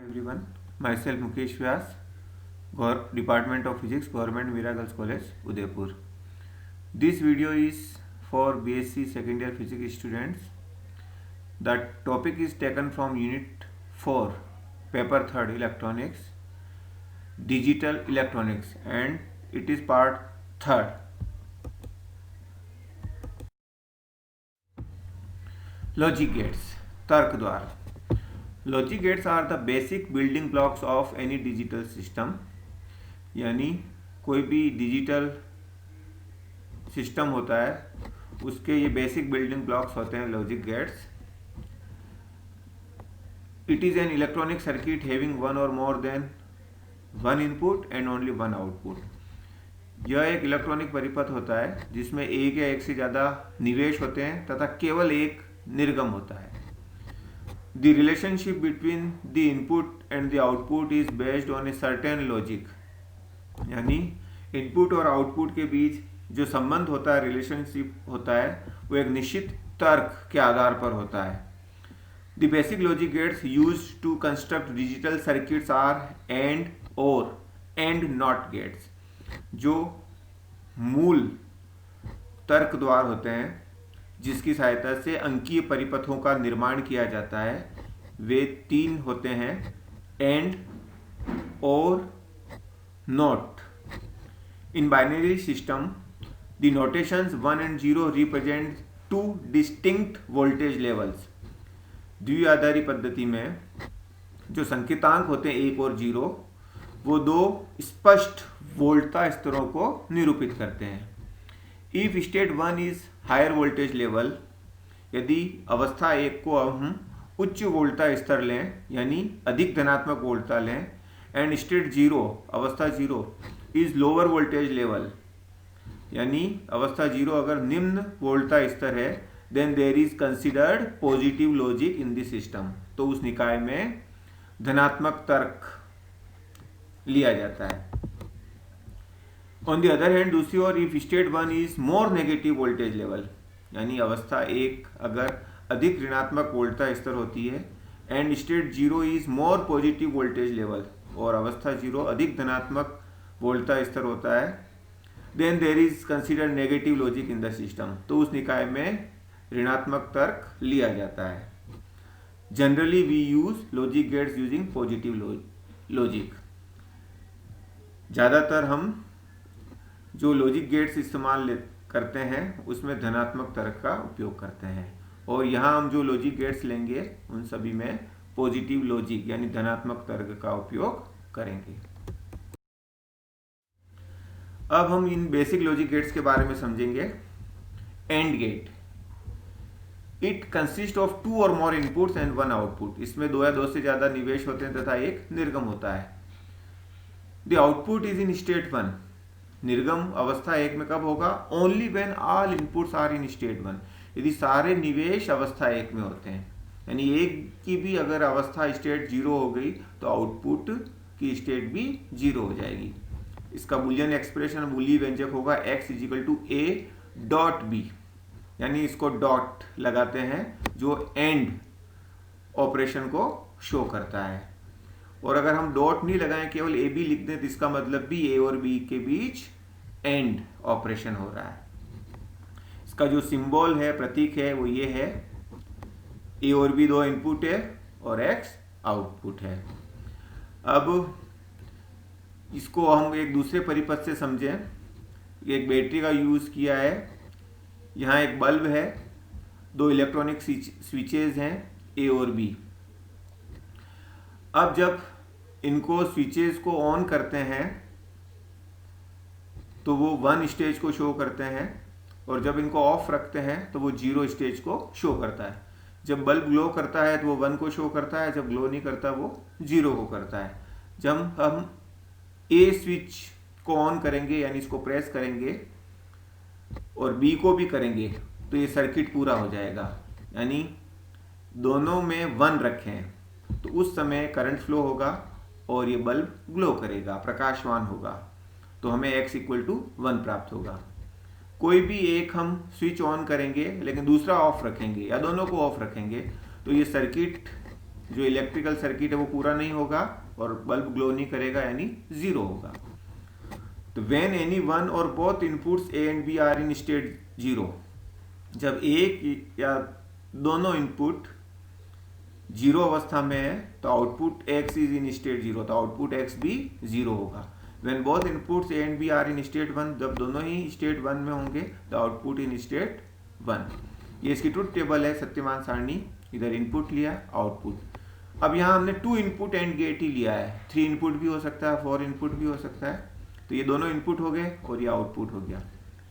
everyone, myself Mukesh Vyas, Department of Physics, Government Mira Girls College, Udaipur. This video is for BSc second year physics students. The topic is taken from Unit 4, Paper 3rd Electronics, Digital Electronics, and it is part 3rd. Logic gates, तर्क द्वार. Logic gates are the basic building blocks of any digital system. यानी कोई भी digital system होता है उसके ये basic building blocks होते हैं logic gates. It is an electronic circuit having one or more than one input and only one output. यह एक इलेक्ट्रॉनिक परिपथ होता है जिसमें एक या एक से ज़्यादा निवेश होते हैं तथा केवल एक निर्गम होता है. The relationship between the input and the output is based on a certain logic. यानी इनपुट और आउटपुट के बीच जो संबंध होता है, रिलेशनशिप होता है, वो एक निश्चित तर्क के आधार पर होता है. The basic logic gates used to construct digital circuits are AND, OR, and NOT gates. जो मूल तर्क द्वार होते हैं जिसकी सहायता से अंकीय परिपथों का निर्माण किया जाता है, वे तीन होते हैं: एंड, और, not. In binary system the notations 1 and 0 represent two distinct voltage levels. द्विआधारी पद्धति में जो संकेतांक होते हैं 1 और 0 वो दो स्पष्ट वोल्टता स्तरों को निरूपित करते हैं. If state 1 is higher voltage level, यदि अवस्था 1 को हम उच्च वोल्टता स्तर लें यानी अधिक धनात्मक वोल्टता लें, एंड स्टेट 0 अवस्था 0 इज लोअर वोल्टेज लेवल, यानी अवस्था 0 अगर निम्न वोल्टता स्तर है, then there is considered positive logic in the system. तो उस निकाय में धनात्मक तर्क लिया जाता है. ऑन द अदर हैंड दूसरी ओर if state 1 is more negative voltage level, यानी अवस्था 1 अगर अधिक ऋणात्मक वोल्टता स्तर होती है, and state 0 is more positive voltage level, और अवस्था 0 अधिक धनात्मक वोल्टता स्तर होता है, then there is considered negative logic in the system. तो उस निकाय में ऋणात्मक तर्क लिया जाता है. Generally we use logic gates using positive logic. ज़्यादातर हम जो लॉजिक गेट्स इस्तेमाल करते हैं उसमें धनात्मक तर्क का उपयोग करते हैं, और यहाँ हम जो लॉजिक गेट्स लेंगे उन सभी में पॉजिटिव लॉजिक यानी धनात्मक तर्क का उपयोग करेंगे. अब हम इन बेसिक लॉजिक गेट्स के बारे में समझेंगे. AND gate, it consist of 2 or more inputs and 1 output. इसमें 2 या 2 से ज़्यादा निवेश होते हैं तथा एक निर्गम होता है. The output is in state 1. निर्गम अवस्था 1 में कब होगा? Only when all inputs are in state 1. यदि सारे निवेश अवस्था 1 में होते हैं, यानी एक की भी अगर अवस्था स्टेट 0 हो गई तो आउटपुट की स्टेट भी 0 हो जाएगी. इसका बुलियन एक्सप्रेशन मूलीय व्यंजक होगा x = a.b, यानी इसको डॉट लगाते हैं जो एंड ऑपरेशन को शो करता है. और अगर हम डॉट नहीं लगाएं, केवल ए बी लिख दें, तो इसका मतलब भी ए और बी के बीच एंड ऑपरेशन हो रहा है. इसका जो सिंबल है, प्रतीक है, वो ये है. ए और बी 2 इनपुट है और एक्स आउटपुट है. अब इसको हम एक दूसरे परिपथ से समझें. एक बैटरी का यूज़ किया है. यहाँ एक बल्ब है, 2 इलेक्ट्रॉनिक स्विचेज हैं ए और बी. अब जब इनको स्विचेस को ऑन करते हैं तो वो 1 स्टेज को शो करते हैं, और जब इनको ऑफ रखते हैं तो वो 0 स्टेज को शो करता है. जब बल्ब ग्लो करता है तो वो 1 को शो करता है, जब ग्लो नहीं करता वो 0 को करता है. जब हम ए स्विच को ऑन करेंगे यानी इसको प्रेस करेंगे और बी को भी करेंगे तो ये सर्किट पूरा हो जाएगा. यानी दोनों में 1 रखें तो उस समय करंट फ्लो होगा और ये बल्ब ग्लो करेगा, प्रकाशवान होगा, तो हमें x = 1 प्राप्त होगा. कोई भी एक हम स्विच ऑन करेंगे लेकिन दूसरा ऑफ रखेंगे या दोनों को ऑफ रखेंगे तो ये सर्किट जो इलेक्ट्रिकल सर्किट है वो पूरा नहीं होगा और बल्ब ग्लो नहीं करेगा, यानी 0 होगा। तो when any one or both inputs A and B are in state 0, जब एक या दोनों इनपुट 0 अवस्था में है तो output x is in state 0, तो आउटपुट x भी 0 होगा। When both inputs A and B are in state 1, जब दोनों ही स्टेट 1 में होंगे तो आउटपुट इन स्टेट 1। ये इसकी ट्रुथ टेबल है, सत्यमान सारणी। इधर इनपुट लिया, आउटपुट। अब यहाँ हमने 2 इनपुट एंड गेट ही लिया है, 3 इनपुट भी हो सकता है, 4 इनपुट भी हो सकता है। तो ये दोनों इनपुट हो गए और ये आउटपुट हो गया।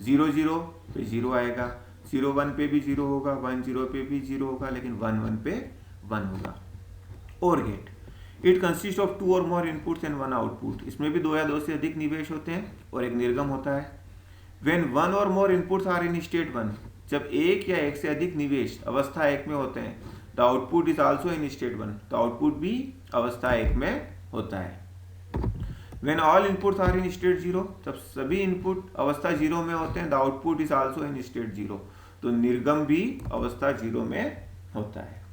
0 0 पे 0 आएगा, 0 1 पे भी 0 होगा, 1 0 पे भी 0 होगा, लेकिन 1 1 पे 1 होगा। और gate it consist of 2 or more inputs and 1 output. इसमें भी 2 या 2 से अधिक निवेश होते हैं और एक निर्गम होता है। व्हेन 1 और मोर इनपुट्स आर इन स्टेट 1, जब एक या एक से अधिक निवेश अवस्था 1 में होते हैं, the output is also in state 1, तो आउटपुट भी अवस्था 1 में होता है। When all inputs are in state 0, जब सभी इनपुट अवस्था 0 में होते हैं, the output is also in state 0, तो निर्गम भी अवस्था 0 में होता है।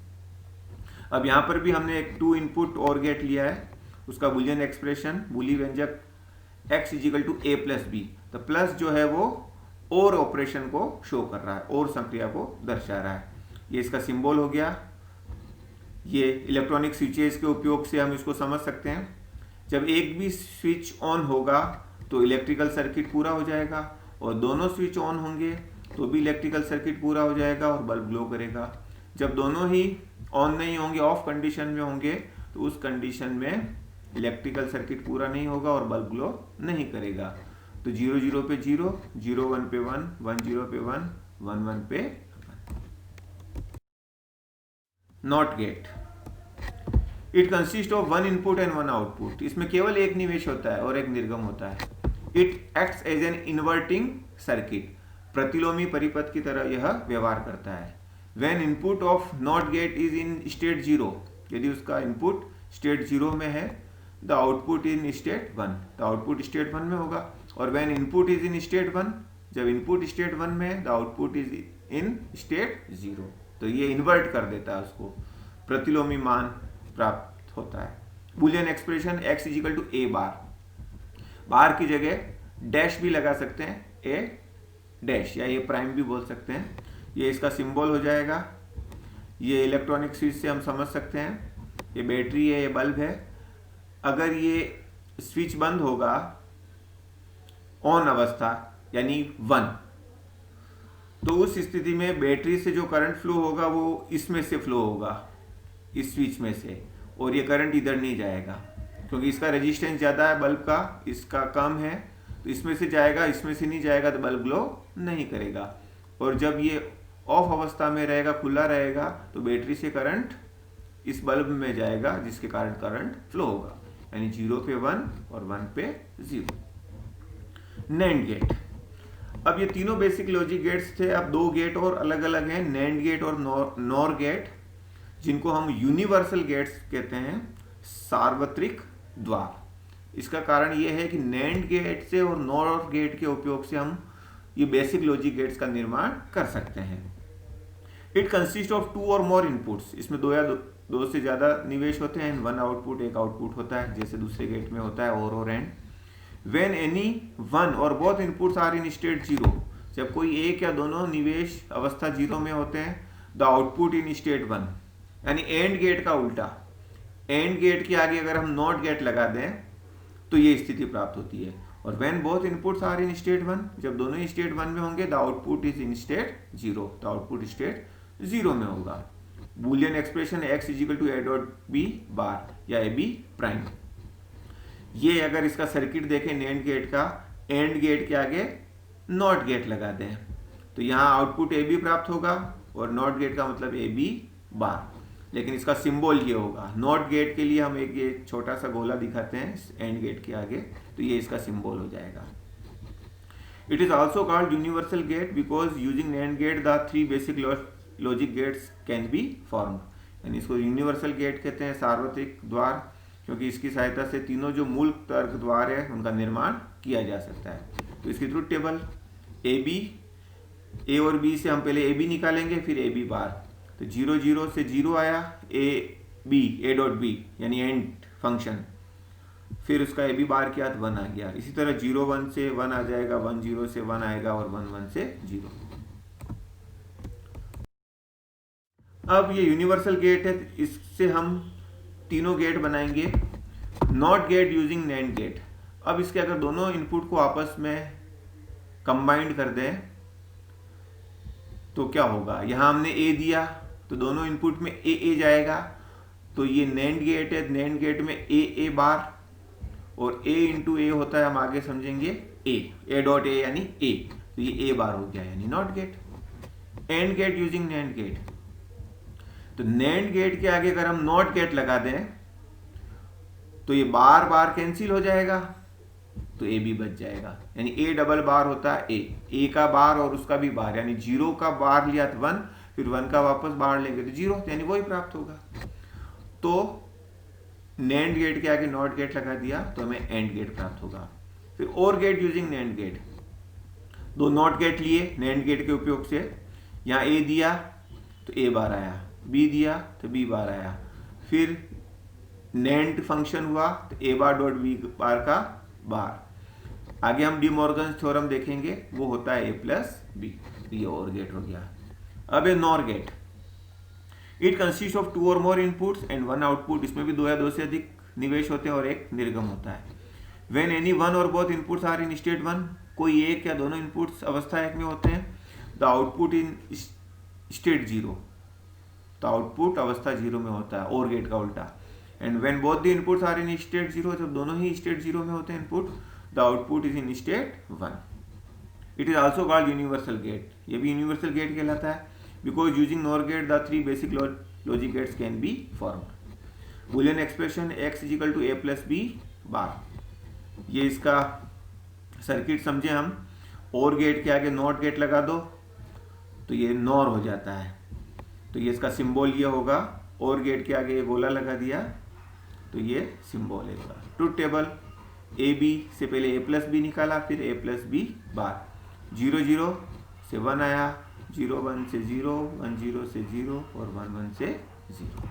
अब यहाँ पर भी हमने एक 2 इनपुट और गेट लिया है, उसका बुलियन एक्सप्रेशन, बूली व्यंजक x is equal to a plus B. तो प्लस जो है वो और ऑपरेशन को शो कर रहा है, और संक्रिया को दर्शा रहा है। ये इसका सिंबल हो गया। ये इलेक्ट्रॉनिक स्विचेस के उपयोग से हम इसको समझ सकते हैं। जब एक भी स्विच ऑन होगा तो इलेक्ट्रिकल सर्किट पूरा हो जाएगा, और दोनों स्विच ऑन होंगे तो भी इलेक्ट्रिकल सर्किट पूरा हो जाएगा और बल्ब ग्लो करेगा। जब दोनों ही ऑन नहीं होंगे, ऑफ कंडीशन में होंगे, तो उस कंडीशन में इलेक्ट्रिकल सर्किट पूरा नहीं होगा और बल्ब ग्लो नहीं करेगा। तो 0 0 पे 0, 0 1 पे 1, 1 0 पे 1, 1 1 पे 1। Not gate it consist of 1 input and 1 output. इसमें केवल एक निवेश होता है और एक निर्गम होता है। It acts as an inverting circuit, प्रतिलोमी परिपथ की तरह यह व्यवहार करता है। When input of NOT gate is in state 0, यदि उसका इनपुट स्टेट 0 में है, द आउटपुट इन स्टेट 1, तो आउटपुट स्टेट 1 में होगा। और when input is in state 1, जब इनपुट स्टेट 1 में है, the output is in state 0, तो ये इन्वर्ट कर देता है, उसको प्रतिलोमी मान प्राप्त होता है। Boolean expression x is equal to a bar, bar की जगह डैश भी लगा सकते हैं, a डैश, या ये प्राइम भी बोल सकते हैं। ये इसका सिंबल हो जाएगा। ये इलेक्ट्रॉनिक स्विच से हम समझ सकते हैं, ये बैटरी है, ये बल्ब है। अगर ये स्विच बंद होगा ऑन अवस्था यानी 1, तो उस स्थिति में बैटरी से जो करंट फ्लो होगा वो इसमें से फ्लो होगा, इस स्विच में से, और ये करंट इधर नहीं जाएगा क्योंकि इसका रेजिस्टेंस ज़्यादा है बल्ब का, इसका कम है, तो इसमें से जाएगा, इसमें से नहीं जाएगा, तो बल्ब ग्लो नहीं करेगा। और जब ये ऑफ अवस्था में रहेगा, खुला रहेगा, तो बैटरी से करंट इस बल्ब में जाएगा, जिसके कारण करंट फ्लो होगा, यानी 0 पे 1 और 1 पे 0। नैंड गेट, अब ये तीनों बेसिक लॉजिक गेट्स थे। अब 2 गेट और अलग अलग हैं, नैंड गेट और नॉर गेट, जिनको हम यूनिवर्सल गेट्स कहते हैं, सार्वत्रिक द्वार। इसका कारण ये है कि नैंड गेट से और नॉर गेट के उपयोग से हम ये बेसिक लॉजिक गेट्स का निर्माण कर सकते हैं। It consist of 2 or more inputs, इसमें 2 या 2 से ज़्यादा निवेश होते हैं, 1 आउटपुट, 1 आउटपुट होता है, जैसे दूसरे गेट में होता है और and. When any 1 or both inputs are in state 0, जब कोई एक या दोनों निवेश अवस्था 0 में होते हैं, द आउटपुट इन स्टेट 1, यानी एंड गेट का उल्टा। एंड गेट के आगे अगर हम नॉट गेट लगा दें तो ये स्थिति प्राप्त होती है। और when both inputs are in state 1, जब दोनों ही स्टेट 1 में होंगे, the output is in state 0, तो आउटपुट स्टेट 0 में होगा। Boolean expression x is equal to a dot b bar या a b प्राइम। ये अगर इसका सर्किट देखें नैंड गेट का, एंड गेट के आगे नॉट गेट लगा दें तो यहाँ आउटपुट a b प्राप्त होगा, और नॉट गेट का मतलब a b बार, लेकिन इसका सिंबल ये होगा। नॉट गेट के लिए हम एक ये छोटा सा गोला दिखाते हैं एंड गेट के आगे, तो ये इसका सिंबल हो जाएगा। It is also called universal get because using NAND get the 3 basic logic gates can be formed, यानी इसको यूनिवर्सल गेट कहते हैं, सार्वत्रिक द्वार, क्योंकि इसकी सहायता से तीनों जो मूल तर्क द्वार है उनका निर्माण किया जा सकता है। तो इसकी ट्रुथ टेबल ए बी, ए और बी से हम पहले ए बी निकालेंगे, फिर ए बी बार। तो 0 0 से 0 आया, A B, A dot B यानी एंड फंक्शन, फिर उसका ए बी बार किया तो 1 आ गया। इसी तरह 0 1 से 1 आ जाएगा, 1 0 से 1 आएगा और 1 1 से 0। अब ये यूनिवर्सल गेट है, इससे हम तीनों गेट बनाएंगे। NOT gate using NAND gate. अब इसके अगर दोनों इनपुट को आपस में कंबाइंड कर दें तो क्या होगा, यहां हमने ए दिया तो दोनों इनपुट में ए जाएगा, तो ये नैंड गेट है, नैंड गेट में ए बार और ए इंटू ए होता है, हम आगे समझेंगे ए डॉट ए यानी ए, तो ये ए बार हो गया यानी NOT gate. AND gate using NAND gate, तो नैंड गेट के आगे अगर हम नॉट गेट लगा दें तो ये बार बार कैंसिल हो जाएगा, तो ए भी बच जाएगा, यानी ए डबल बार होता है ए का बार और उसका भी बार, यानी 0 का बार लिया तो 1, फिर 1 का वापस बार लेंगे तो 0, यानी वही प्राप्त होगा। तो नैंड गेट के आगे नॉट गेट लगा दिया तो हमें एंड गेट प्राप्त होगा। फिर और गेट यूजिंग नैंड गेट, दो नॉट गेट लिए नैंड गेट के उपयोग से, यहाँ ए दिया तो ए बार आया, बी दिया तो बी बार आया, फिर नैंड फंक्शन हुआ तो ए बार डॉट बी बार का बार। आगे हम डी मॉर्गन थ्योरम देखेंगे, वो होता है ए प्लस बी, ये और गेट हो गया। अब a NOR gate, it consist of 2 or more inputs and 1 output. इसमें भी 2 या 2 से अधिक निवेश होते हैं और एक निर्गम होता है। When any one or both inputs are in state 1, कोई एक या दोनों इनपुट्स अवस्था एक में होते हैं, द आउटपुट इन स्टेट 0, तो आउटपुट अवस्था 0 में होता है, और गेट का उल्टा। And when both the inputs are in state 0, जब दोनों ही स्टेट 0 में होते हैं input, the output is in state 1। It is also called universal gate, ये भी यूनिवर्सल गेट कहलाता है, because using NOR gate the 3 basic logic gates can be formed. Boolean expression x is equal to a plus b bar, ये इसका circuit समझे हम। और gate के आगे नॉट गेट लगा दो तो ये नॉर हो जाता है, तो ये इसका सिंबल ये होगा। और गेट के आगे गोला लगा दिया तो ये सिंबल है इसका। ट्रुथ टेबल, ए बी से पहले ए प्लस बी निकाला, फिर ए प्लस बी बार, 0 0 से 1 आया, 0 1 से 0, 1 0 से 0 और 1 1 से 0।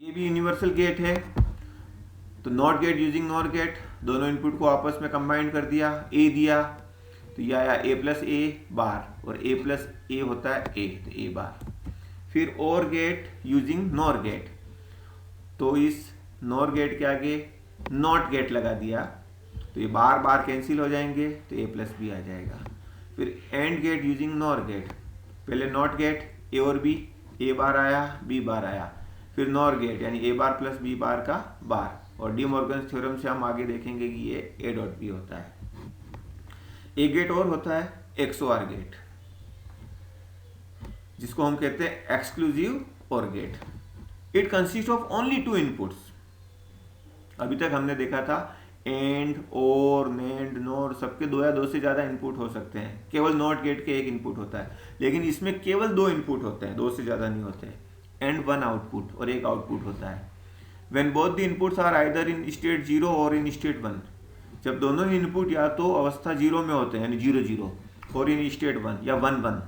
ये भी यूनिवर्सल गेट है। तो NOT gate using NOR gate, दोनों इनपुट को आपस में कंबाइन कर दिया, ए दिया तो ये आया ए प्लस ए बार, और ए प्लस ए होता है ए, तो ए बार। फिर और गेट यूजिंग नॉर गेट, तो इस नॉर गेट के आगे नॉट गेट लगा दिया तो ये बार बार कैंसिल हो जाएंगे, तो ए प्लस बी आ जाएगा। फिर AND gate using NOR gate, पहले नॉट गेट ए और बी, ए बार आया बी बार आया, फिर नॉर गेट यानी ए बार प्लस बी बार का बार, और डी मॉर्गन थ्योरम से हम आगे देखेंगे कि ये ए डॉट बी होता है। एक गेट और होता है एक्सओआर गेट, जिसको हम कहते हैं exclusive OR gate. It consist of only 2 inputs. अभी तक हमने देखा था एंड, और, नैंड, नॉर सबके 2 या 2 से ज़्यादा इनपुट हो सकते हैं, केवल नॉट गेट के एक इनपुट होता है, लेकिन इसमें केवल 2 इनपुट होते हैं, 2 से ज़्यादा नहीं होते। एंड 1 आउटपुट और एक आउटपुट होता है। When both the inputs are either in state 0 or in state 1, जब दोनों ही इनपुट या तो अवस्था 0 में होते हैं यानी 0 0 और इन स्टेट 1 या 1 1,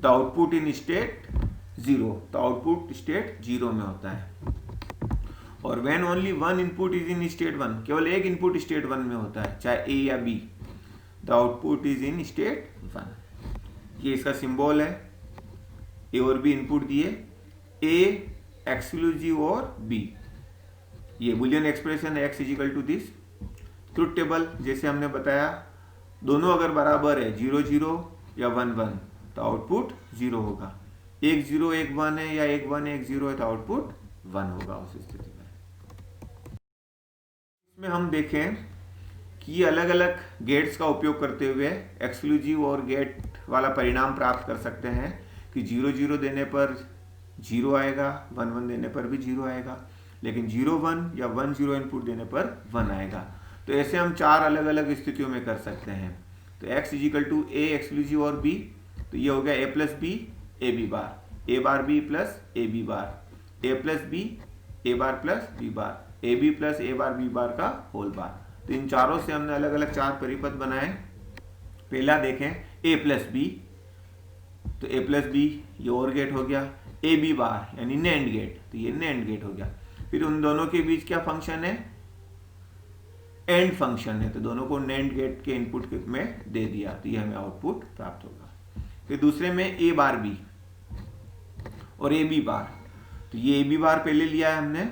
द आउटपुट इन स्टेट 0, तो आउटपुट स्टेट 0 में होता है। और when only 1 input is in state 1, केवल एक इनपुट स्टेट 1 में होता है, चाहे ए या B, the output is in state 1। ये इसका सिंबल है, ए और बी इनपुट दिए, ए एक्सक्लूसिव और बी। ये बुलियन एक्सप्रेशन है x is equal to this. Truth table जैसे हमने बताया, दोनों अगर बराबर है 0 0 या 1 1, तो आउटपुट 0 होगा। 1 0 1 1 है या 1 1 1 0 है तो आउटपुट 1 होगा उस स्थिति में। इसमें हम देखें कि अलग अलग गेट्स का उपयोग करते हुए एक्सक्लूसिव और गेट वाला परिणाम प्राप्त कर सकते हैं कि 0 0 देने पर 0 आएगा, 1 1 देने पर भी 0 आएगा, लेकिन 0 1 या 1 0 इनपुट देने पर 1 आएगा। तो ऐसे हम 4 अलग अलग स्थितियों में कर सकते हैं। तो x is equal to A exclusive OR b, तो ये हो गया a plus B A B bar, A bar B plus A B bar, A plus B A bar plus B bar, A B plus A bar B bar का whole बार। तो इन चारों से हमने अलग अलग 4 परिपथ बनाए। पहला देखें ए प्लस बी, तो ए प्लस बी ये और गेट हो गया, ए बी बार यानी नैंड गेट, तो ये नैंड गेट हो गया। फिर उन दोनों के बीच क्या फंक्शन है, एंड फंक्शन है, तो दोनों को नैंड गेट के इनपुट में दे दिया, तो ये हमें आउटपुट प्राप्त होगा। फिर दूसरे में ए बार बी और ए बी बार, तो ये ए बी बार पहले लिया है हमने,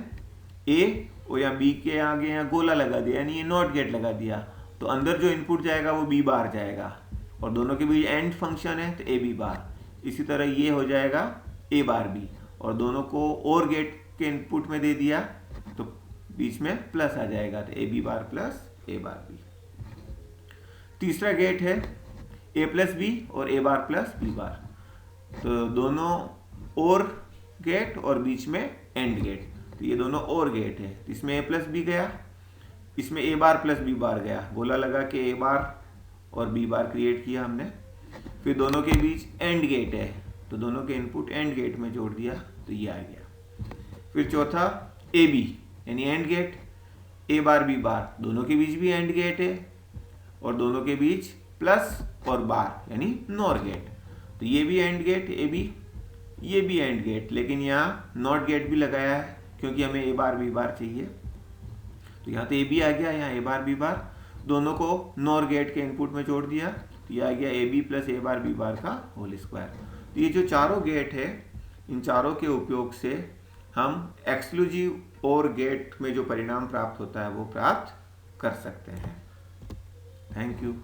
ए और या बी के आगे यहाँ गोला लगा दिया यानी ये नॉट गेट लगा दिया, तो अंदर जो इनपुट जाएगा वो बी बार जाएगा, और दोनों के बीच एंड फंक्शन है तो ए बी बार। इसी तरह ये हो जाएगा ए बार बी, और दोनों को और गेट के इनपुट में दे दिया तो बीच में प्लस आ जाएगा, तो A B bar plus A bar B. तीसरा गेट है ए प्लस बी और ए बार प्लस बी बार, तो दोनों और गेट और बीच में एंड गेट, तो ये दोनों और गेट है, तो इसमें ए प्लस बी गया, इसमें ए बार प्लस बी बार गया, गोला लगा के ए बार और बी बार क्रिएट किया हमने। फिर दोनों के बीच एंड गेट है, तो दोनों के इनपुट एंड गेट में जोड़ दिया, तो ये आ गया। फिर चौथा ए बी यानी AND gate, A bar B bar, दोनों के बीच भी एंड गेट है और दोनों के बीच प्लस और बार यानी नॉर गेट, तो ये भी एंड गेट ए बी, ये भी एंड गेट, लेकिन यहाँ नॉट गेट भी लगाया है क्योंकि हमें ए बार बी बार चाहिए, तो यहाँ तो ए बी आ गया, यहाँ ए बार बी बार, दोनों को नॉर गेट के इनपुट में जोड़ दिया, तो ये आ गया A B plus A bar B bar का होल स्क्वायर। तो ये जो चारों गेट है, इन चारों के उपयोग से हम एक्सक्लूसिव और गेट में जो परिणाम प्राप्त होता है वो प्राप्त कर सकते हैं। Thank you.